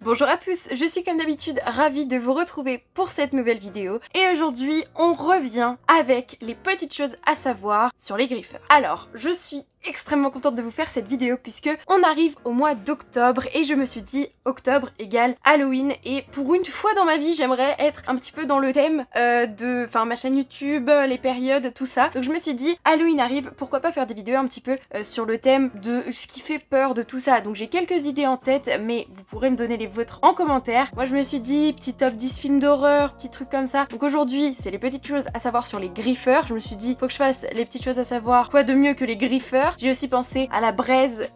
Bonjour à tous, je suis comme d'habitude ravie de vous retrouver pour cette nouvelle vidéo et aujourd'hui on revient avec les petites choses à savoir sur les griffeurs. Alors, je suis extrêmement contente de vous faire cette vidéo puisque on arrive au mois d'octobre et je me suis dit octobre égale Halloween et pour une fois dans ma vie j'aimerais être un petit peu dans le thème de ma chaîne YouTube, les périodes, tout ça. Donc je me suis dit Halloween arrive, pourquoi pas faire des vidéos un petit peu sur le thème de ce qui fait peur de tout ça. Donc j'ai quelques idées en tête mais vous pourrez me donner les vôtres en commentaire. Moi je me suis dit petit top 10 films d'horreur, petits trucs comme ça. Donc aujourd'hui c'est les petites choses à savoir sur les griffeurs. Je me suis dit faut que je fasse les petites choses à savoir, quoi de mieux que les griffeurs. J'ai aussi pensé à la braise,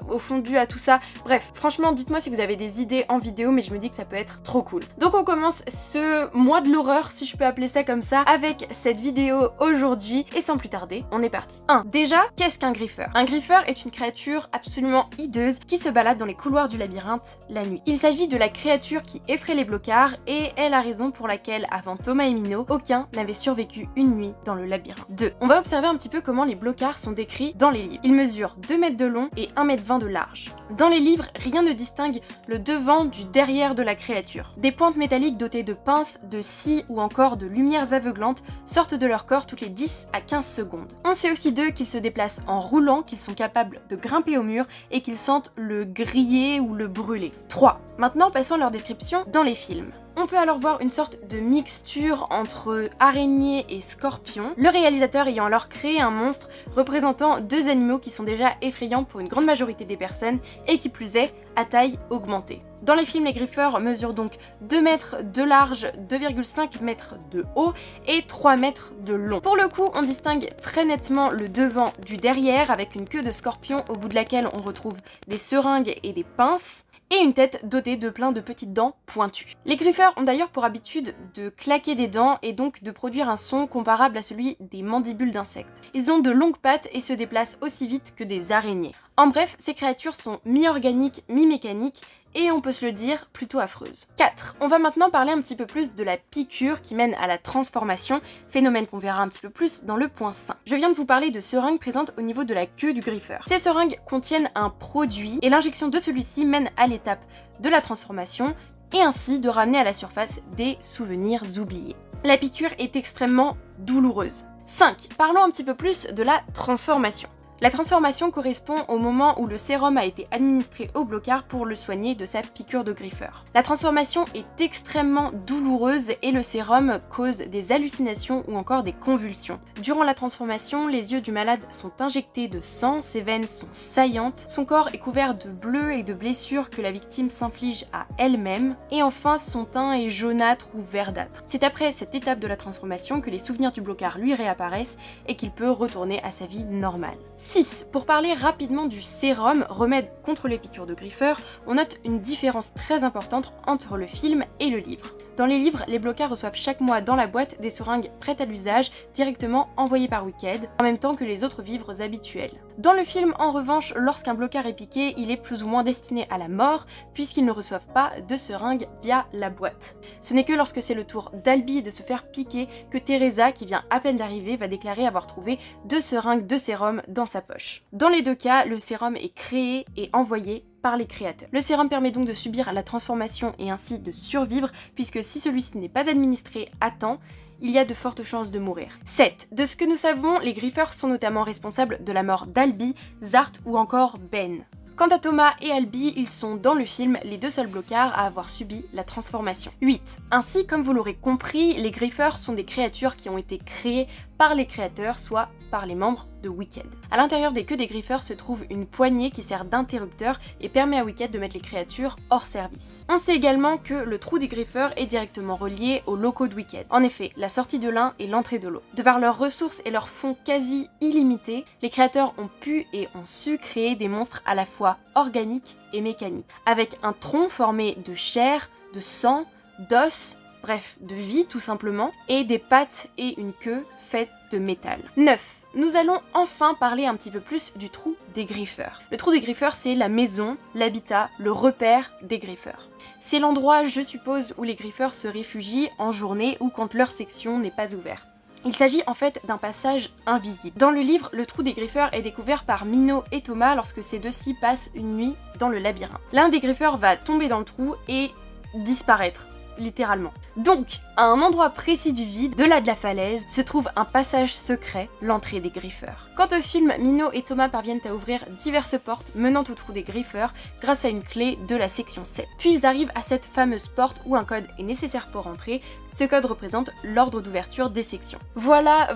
au fondu, à tout ça. Bref, franchement, dites-moi si vous avez des idées en vidéo, mais je me dis que ça peut être trop cool. Donc on commence ce mois de l'horreur, si je peux appeler ça comme ça, avec cette vidéo aujourd'hui. Et sans plus tarder, on est parti. 1. Déjà, qu'est-ce qu'un griffeur? Un griffeur est une créature absolument hideuse qui se balade dans les couloirs du labyrinthe la nuit. Il s'agit de la créature qui effraie les blocards et est la raison pour laquelle, avant Thomas et Minot, aucun n'avait survécu une nuit dans le labyrinthe. 2. On va observer un petit peu comment les blocards sont décrits dans les livres. Ils mesurent 2 mètres de long et 1,20 m de large. Dans les livres, rien ne distingue le devant du derrière de la créature. Des pointes métalliques dotées de pinces, de scies ou encore de lumières aveuglantes sortent de leur corps toutes les 10 à 15 secondes. On sait aussi d'eux qu'ils se déplacent en roulant, qu'ils sont capables de grimper au mur et qu'ils sentent le griller ou le brûler. 3. Maintenant passons à leur description dans les films. On peut alors voir une sorte de mixture entre araignée et scorpion, le réalisateur ayant alors créé un monstre représentant deux animaux qui sont déjà effrayants pour une grande majorité des personnes et qui plus est, à taille augmentée. Dans les films, les griffeurs mesurent donc 2 mètres de large, 2,5 mètres de haut et 3 mètres de long. Pour le coup, on distingue très nettement le devant du derrière avec une queue de scorpion au bout de laquelle on retrouve des seringues et des pinces, et une tête dotée de plein de petites dents pointues. Les griffeurs ont d'ailleurs pour habitude de claquer des dents et donc de produire un son comparable à celui des mandibules d'insectes. Ils ont de longues pattes et se déplacent aussi vite que des araignées. En bref, ces créatures sont mi-organiques, mi-mécaniques, et on peut se le dire, plutôt affreuse. 4. On va maintenant parler un petit peu plus de la piqûre qui mène à la transformation, phénomène qu'on verra un petit peu plus dans le point 5. Je viens de vous parler de seringues présentes au niveau de la queue du griffeur. Ces seringues contiennent un produit et l'injection de celui-ci mène à l'étape de la transformation et ainsi de ramener à la surface des souvenirs oubliés. La piqûre est extrêmement douloureuse. 5. Parlons un petit peu plus de la transformation. La transformation correspond au moment où le sérum a été administré au blocard pour le soigner de sa piqûre de griffeur. La transformation est extrêmement douloureuse et le sérum cause des hallucinations ou encore des convulsions. Durant la transformation, les yeux du malade sont injectés de sang, ses veines sont saillantes, son corps est couvert de bleus et de blessures que la victime s'inflige à elle-même, et enfin son teint est jaunâtre ou verdâtre. C'est après cette étape de la transformation que les souvenirs du blocard lui réapparaissent et qu'il peut retourner à sa vie normale. 6. Pour parler rapidement du sérum, remède contre les piqûres de griffeurs, on note une différence très importante entre le film et le livre. Dans les livres, les blocards reçoivent chaque mois dans la boîte des seringues prêtes à l'usage, directement envoyées par Wicked, en même temps que les autres vivres habituels. Dans le film, en revanche, lorsqu'un blocard est piqué, il est plus ou moins destiné à la mort, puisqu'ils ne reçoivent pas de seringue via la boîte. Ce n'est que lorsque c'est le tour d'Albi de se faire piquer que Teresa, qui vient à peine d'arriver, va déclarer avoir trouvé 2 seringues de sérum dans sa poche. Dans les deux cas, le sérum est créé et envoyé par les créateurs. Le sérum permet donc de subir la transformation et ainsi de survivre, puisque si celui-ci n'est pas administré à temps, il y a de fortes chances de mourir. 7. De ce que nous savons, les griffeurs sont notamment responsables de la mort d'Albi, Zart ou encore Ben. Quant à Thomas et Albi, ils sont dans le film les 2 seuls blocards à avoir subi la transformation. 8. Ainsi, comme vous l'aurez compris, les griffeurs sont des créatures qui ont été créées par les créateurs, soit par les membres de Wicked. À l'intérieur des queues des griffeurs se trouve une poignée qui sert d'interrupteur et permet à Wicked de mettre les créatures hors service. On sait également que le trou des griffeurs est directement relié aux locaux de Wicked. En effet, la sortie de l'un et l'entrée de l'autre. De par leurs ressources et leurs fonds quasi illimités, les créateurs ont pu et ont su créer des monstres à la fois organiques et mécaniques, avec un tronc formé de chair, de sang, d'os, bref, de vie tout simplement, et des pattes et une queue faite de métal. 9. Nous allons enfin parler un petit peu plus du trou des griffeurs. Le trou des griffeurs, c'est la maison, l'habitat, le repère des griffeurs. C'est l'endroit, je suppose, où les griffeurs se réfugient en journée ou quand leur section n'est pas ouverte. Il s'agit en fait d'un passage invisible. Dans le livre, le trou des griffeurs est découvert par Minot et Thomas lorsque ces deux-ci passent une nuit dans le labyrinthe. L'un des griffeurs va tomber dans le trou et disparaître, littéralement. Donc, à un endroit précis du vide, de là de la falaise, se trouve un passage secret, l'entrée des griffeurs. Quant au film, Minot et Thomas parviennent à ouvrir diverses portes menant au trou des griffeurs grâce à une clé de la section 7. Puis ils arrivent à cette fameuse porte où un code est nécessaire pour entrer. Ce code représente l'ordre d'ouverture des sections. Voilà,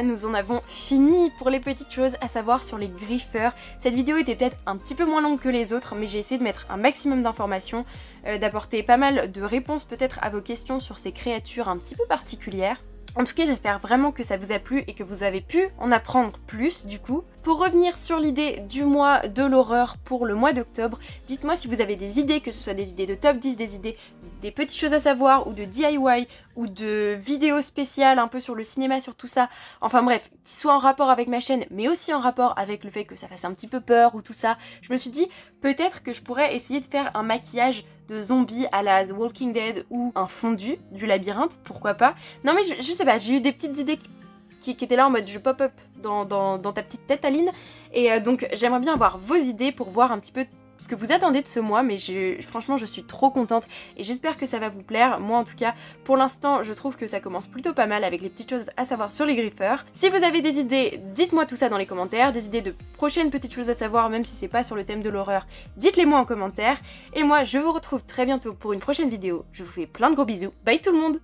nous en avons fini pour les petites choses à savoir sur les griffeurs. Cette vidéo était peut-être un petit peu moins longue que les autres, mais j'ai essayé de mettre un maximum d'informations, d'apporter pas mal de réponses peut-être à vos questions sur ces créatures un petit peu particulières. En tout cas, j'espère vraiment que ça vous a plu et que vous avez pu en apprendre plus du coup. Pour revenir sur l'idée du mois de l'horreur pour le mois d'octobre, dites-moi si vous avez des idées, que ce soit des idées de top 10, des idées des petites choses à savoir, ou de DIY, ou de vidéos spéciales un peu sur le cinéma, sur tout ça. Enfin bref, qui soient en rapport avec ma chaîne, mais aussi en rapport avec le fait que ça fasse un petit peu peur ou tout ça. Je me suis dit, peut-être que je pourrais essayer de faire un maquillage de zombies à la The Walking Dead ou un fondu du labyrinthe, pourquoi pas. Non mais je sais pas, j'ai eu des petites idées qui étaient là en mode je pop-up dans ta petite tête Aline, et donc j'aimerais bien avoir vos idées pour voir un petit peu ce que vous attendez de ce mois, mais franchement je suis trop contente et j'espère que ça va vous plaire. Moi en tout cas, pour l'instant je trouve que ça commence plutôt pas mal avec les petites choses à savoir sur les griffeurs. Si vous avez des idées, dites-moi tout ça dans les commentaires, des idées de prochaines petites choses à savoir, même si c'est pas sur le thème de l'horreur, dites-les moi en commentaire. Et moi je vous retrouve très bientôt pour une prochaine vidéo. Je vous fais plein de gros bisous, bye tout le monde!